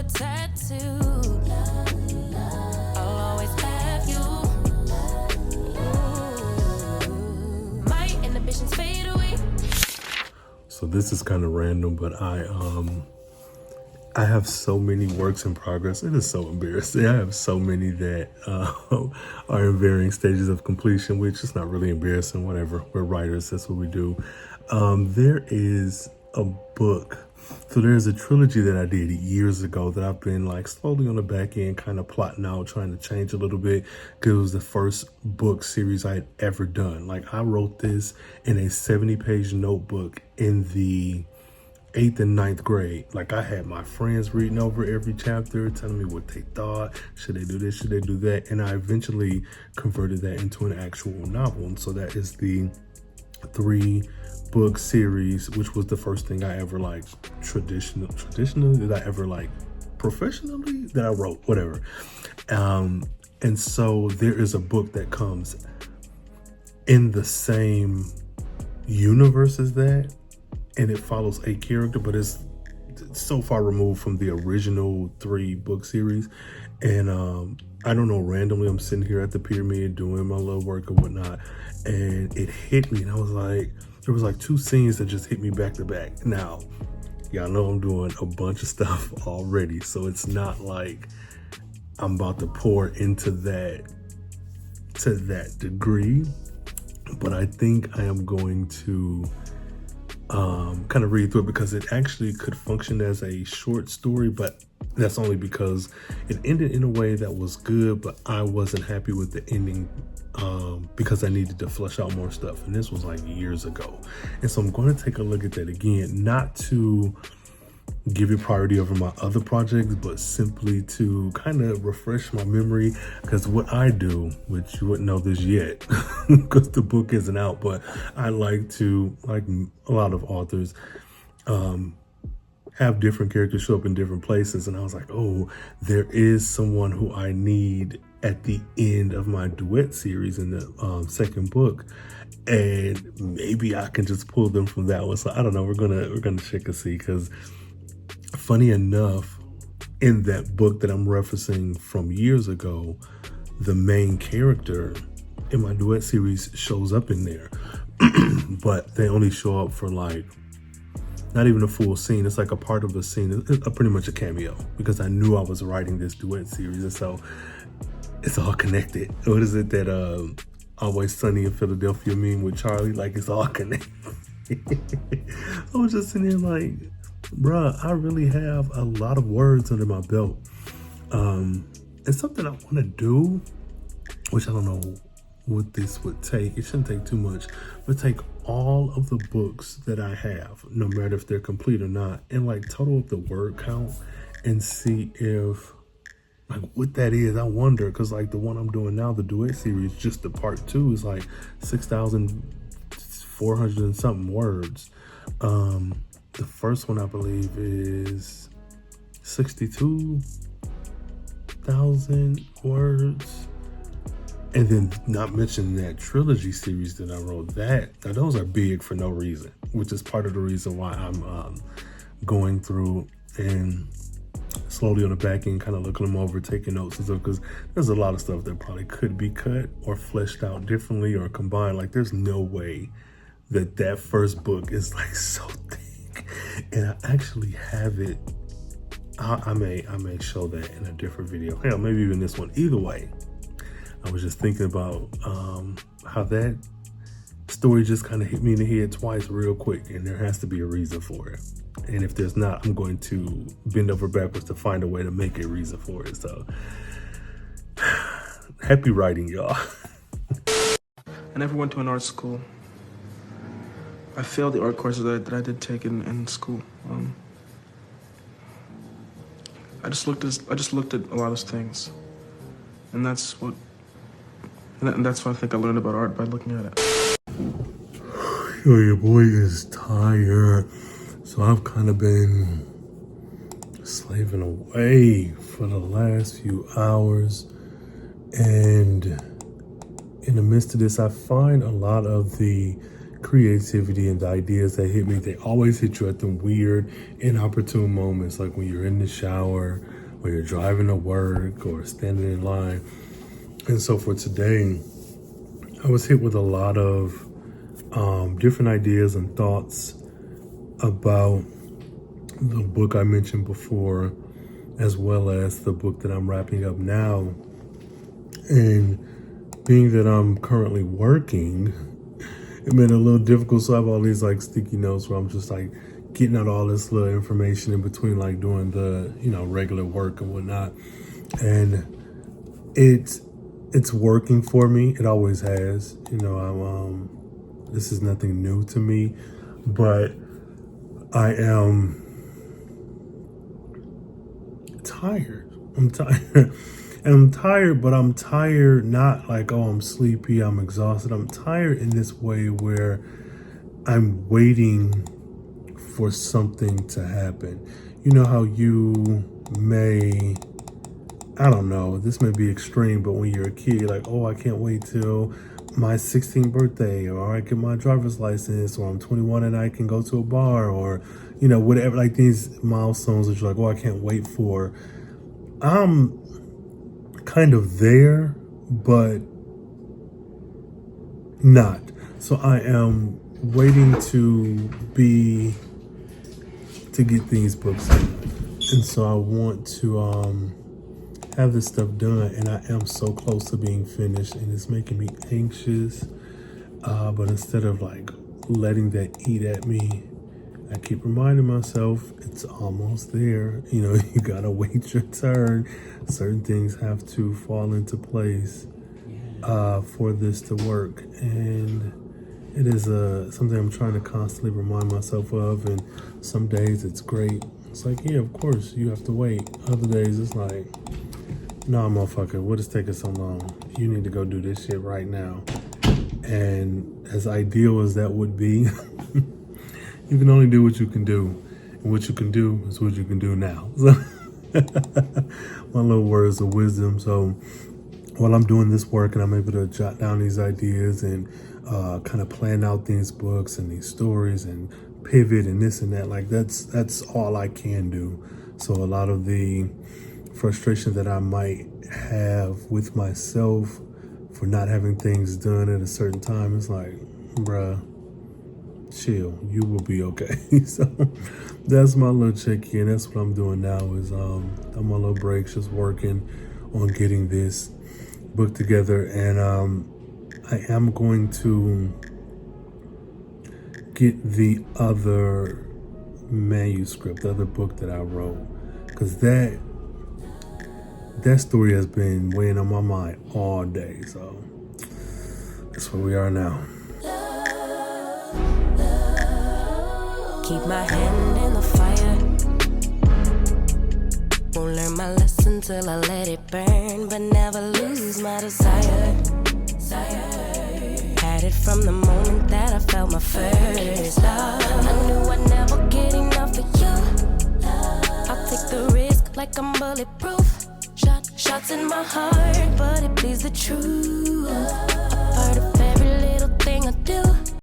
a tattoo. I'll always have you. My inhibitions fade away. So this is kind of random, but I have so many works in progress. It is so embarrassing. I have so many that are in varying stages of completion, which is not really embarrassing. Whatever. We're writers. That's what we do. There is a book. So there's a trilogy that I did years ago that I've been like slowly on the back end kind of plotting out, trying to change a little bit, because it was the first book series I had ever done. Like, I wrote this in a 70-page notebook in the 8th and 9th grade. Like, I had my friends reading over every chapter, telling me what they thought. Should they do this? Should they do that? And I eventually converted that into an actual novel. And so that is the 3-book series, which was the first thing I ever like traditionally that I ever like professionally that I wrote, whatever. And so there is a book that comes in the same universe as that, and it follows a character, but it's so far removed from the original 3-book series. And I don't know, randomly I'm sitting here at the pyramid doing my little work or whatnot, and it hit me, and I was like, there was like 2 scenes that just hit me back to back. Now, y'all know I'm doing a bunch of stuff already, so it's not like I'm about to pour into that to that degree, but I think I am going to kind of read through it, because it actually could function as a short story, but that's only because it ended in a way that was good, but I wasn't happy with the ending because I needed to flesh out more stuff. And this was like years ago. And so I'm going to take a look at that again, not to give it priority over my other projects, but simply to kind of refresh my memory. Because what I do, which you wouldn't know this yet because the book isn't out, but I like to, like a lot of authors, have different characters show up in different places. And I was like, oh, there is someone who I need at the end of my duet series in the 2nd book, and maybe I can just pull them from that one. So I don't know, we're gonna check and see, because funny enough, in that book that I'm referencing from years ago, the main character in my duet series shows up in there, but they only show up for like not even a full scene. It's like a part of the scene. It's pretty much a cameo, because I knew I was writing this duet series, and so it's all connected. What is it that Always Sunny in Philadelphia meme with Charlie? Like, it's all connected. I was just sitting there like, bruh, I really have a lot of words under my belt. It's something I want to do, which I don't know what this would take. It shouldn't take too much, but take all of the books that I have, no matter if they're complete or not, and like total up the word count and see if like what that is. I wonder, because like the one I'm doing now, the duet series, just the part 2 is like 6,400 and something words. The first one I believe is 62,000 words. And then not mentioning that trilogy series that I wrote, now those are big for no reason, which is part of the reason why I'm going through and slowly on the back end kind of looking them over, taking notes and stuff, because there's a lot of stuff that probably could be cut or fleshed out differently or combined. Like, there's no way that first book is like so thick. And I actually have it. I may show that in a different video. Hell, maybe even this one. Either way, I was just thinking about how that story just kind of hit me in the head twice real quick, and there has to be a reason for it. And if there's not, I'm going to bend over backwards to find a way to make a reason for it. So happy writing, y'all. I never went to an art school. I failed the art courses that I did take in school. I just looked at a lot of things, and that's what I think I learned about art, by looking at it. Yo, your boy is tired, so I've kind of been slaving away for the last few hours, and in the midst of this, I find a lot of the creativity and the ideas that hit me, they always hit you at the weird, inopportune moments, like when you're in the shower, when you're driving to work, or standing in line. And so for today, I was hit with a lot of different ideas and thoughts about the book I mentioned before, as well as the book that I'm wrapping up now. And being that I'm currently working, it made it a little difficult. So I have all these like sticky notes where I'm just like getting out all this little information in between, like doing the, regular work and whatnot. And it's working for me. It always has. This is nothing new to me, but I am tired. I'm tired. And I'm tired, but I'm tired not like, oh, I'm sleepy, I'm exhausted. I'm tired in this way where I'm waiting for something to happen. You know how you may, I don't know, this may be extreme, but when you're a kid, you're like, oh, I can't wait till my 16th birthday, or I get my driver's license, or I'm 21 and I can go to a bar, or, whatever, like these milestones that you're like, oh, I can't wait for. I'm kind of there, but not. So I am waiting to get these books in. And so I want to have this stuff done, and I am so close to being finished, and it's making me anxious. But instead of like letting that eat at me, I keep reminding myself it's almost there. You gotta wait your turn. Certain things have to fall into place for this to work, and it is something I'm trying to constantly remind myself of. And some days it's great. It's like, yeah, of course you have to wait. Other days it's like, nah, motherfucker, what is taking so long? You need to go do this shit right now. And as ideal as that would be, you can only do what you can do. And what you can do is what you can do now. So my little words of wisdom. So while I'm doing this work and I'm able to jot down these ideas and kind of plan out these books and these stories and pivot and this and that, like that's all I can do. So a lot of the frustration that I might have with myself for not having things done at a certain time, it's like, bruh, chill, you will be okay. So that's my little check-in. That's what I'm doing now, is on my little breaks, just working on getting this book together. And I am going to get the other manuscript, the other book that I wrote, because that story has been weighing on my mind all day. So that's where we are now. Keep my hand in the fire. Won't learn my lesson till I let it burn, but never lose my desire. Had it from the moment that I felt my first love. I knew I'd never get enough of you. I'll take the risk like I'm bulletproof. Shots in my heart, but it bleeds the truth. A part of every little thing I do.